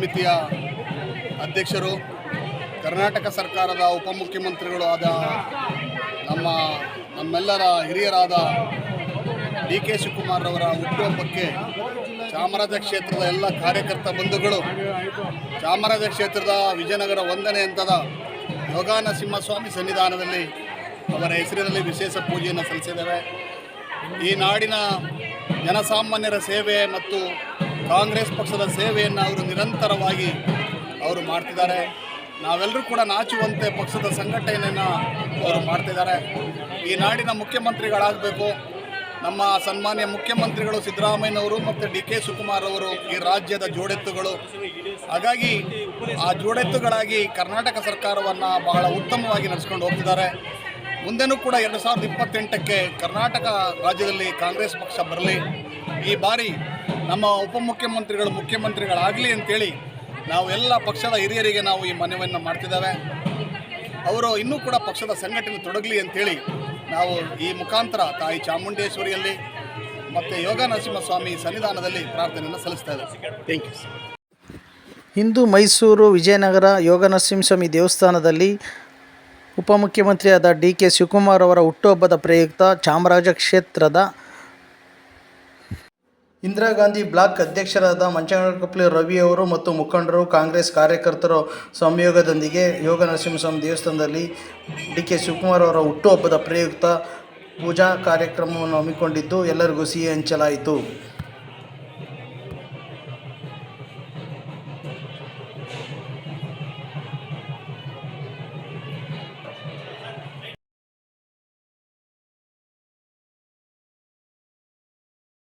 ಸಮಿತಿಯ ಅಧ್ಯಕ್ಷರು, ಕರ್ನಾಟಕ ಸರ್ಕಾರದ ಉಪಮುಖ್ಯಮಂತ್ರಿಗಳು ಆದ ನಮ್ಮೆಲ್ಲರ ಹಿರಿಯರಾದ ಡಿ ಕೆ ಶಿವಕುಮಾರ್ ಅವರ ಹುಟ್ಟುಹಬ್ಬಕ್ಕೆ ಚಾಮರಾಜ ಕ್ಷೇತ್ರದ ಎಲ್ಲ ಕಾರ್ಯಕರ್ತ ಬಂಧುಗಳು, ಚಾಮರಾಜ ಕ್ಷೇತ್ರದ ವಿಜಯನಗರ 1ನೇ ಹಂತದ ಯೋಗಾನರಸಿಂಹಸ್ವಾಮಿ ಸನ್ನಿಧಾನದಲ್ಲಿ ಅವರ ಹೆಸರಿನಲ್ಲಿ ವಿಶೇಷ ಪೂಜೆಯನ್ನು ಸಲ್ಲಿಸಿದ್ದೇವೆ. ಈ ನಾಡಿನ ಜನಸಾಮಾನ್ಯರ ಸೇವೆ ಮತ್ತು ಕಾಂಗ್ರೆಸ್ ಪಕ್ಷದ ಸೇವೆಯನ್ನು ಅವರು ನಿರಂತರವಾಗಿ ಮಾಡ್ತಿದ್ದಾರೆ. ನಾವೆಲ್ಲರೂ ಕೂಡ ನಾಚುವಂತೆ ಪಕ್ಷದ ಸಂಘಟನೆಯನ್ನು ಅವರು ಮಾಡ್ತಿದ್ದಾರೆ. ಈ ನಾಡಿನ ಮುಖ್ಯಮಂತ್ರಿಗಳಾಗಬೇಕು. ನಮ್ಮ ಸನ್ಮಾನ್ಯ ಮುಖ್ಯಮಂತ್ರಿಗಳು ಸಿದ್ದರಾಮಯ್ಯನವರು ಮತ್ತು ಡಿ ಕೆ ಶಿವಕುಮಾರ್ ಅವರು ಈ ರಾಜ್ಯದ ಜೋಡೆತ್ತುಗಳು. ಹಾಗಾಗಿ ಆ ಜೋಡೆತ್ತುಗಳಾಗಿ ಕರ್ನಾಟಕ ಸರ್ಕಾರವನ್ನು ಬಹಳ ಉತ್ತಮವಾಗಿ ನಡೆಸ್ಕೊಂಡು ಹೋಗ್ತಿದ್ದಾರೆ. ಮುಂದೆನೂ ಕೂಡ 2028ಕ್ಕೆ ಕರ್ನಾಟಕ ರಾಜ್ಯದಲ್ಲಿ ಕಾಂಗ್ರೆಸ್ ಪಕ್ಷ ಬರಲಿ. ಈ ಬಾರಿ ನಮ್ಮ ಉಪಮುಖ್ಯಮಂತ್ರಿಗಳು ಮುಖ್ಯಮಂತ್ರಿಗಳಾಗಲಿ ಅಂತೇಳಿ ನಾವು ಎಲ್ಲ ಪಕ್ಷದ ಹಿರಿಯರಿಗೆ ನಾವು ಈ ಮನವಿಯನ್ನು ಮಾಡ್ತಿದ್ದೇವೆ. ಅವರು ಇನ್ನೂ ಕೂಡ ಪಕ್ಷದ ಸಂಘಟನೆ ತೊಡಗಲಿ ಅಂಥೇಳಿ ನಾವು ಈ ಮುಖಾಂತರ ತಾಯಿ ಚಾಮುಂಡೇಶ್ವರಿಯಲ್ಲಿ ಮತ್ತು ಯೋಗಾನರಸಿಂಹಸ್ವಾಮಿ ಸನ್ನಿಧಾನದಲ್ಲಿ ಪ್ರಾರ್ಥನೆಯನ್ನು ಸಲ್ಲಿಸ್ತಾ ಇದ್ದೇವೆ. Thank you. ಇಂದು ಮೈಸೂರು ವಿಜಯನಗರ ಯೋಗನರಸಿಂಹಸ್ವಾಮಿ ದೇವಸ್ಥಾನದಲ್ಲಿ ಉಪಮುಖ್ಯಮಂತ್ರಿಯಾದ ಡಿ ಕೆ ಶಿವಕುಮಾರ್ ಅವರ ಹುಟ್ಟುಹಬ್ಬದ ಪ್ರಯುಕ್ತ ಚಾಮರಾಜ ಕ್ಷೇತ್ರದ ಇಂದಿರಾ ಗಾಂಧಿ ಬ್ಲಾಕ್ ಅಧ್ಯಕ್ಷರಾದ ಮಂಚನಕೊಪ್ಪಲಿ ರವಿ ಅವರು ಮತ್ತು ಮುಖಂಡರು, ಕಾಂಗ್ರೆಸ್ ಕಾರ್ಯಕರ್ತರು ಸಂಯೋಗದೊಂದಿಗೆ ಯೋಗನರಸಿಂಹಸ್ವಾಮಿ ದೇವಸ್ಥಾನದಲ್ಲಿ ಡಿ ಕೆ ಶಿವಕುಮಾರ್ ಅವರ ಹುಟ್ಟುಹಬ್ಬದ ಪ್ರಯುಕ್ತ ಪೂಜಾ ಕಾರ್ಯಕ್ರಮವನ್ನು ಹಮ್ಮಿಕೊಂಡಿದ್ದು ಎಲ್ಲರಿಗೂ ಸಿಹಿ ಹಂಚಲಾಯಿತು.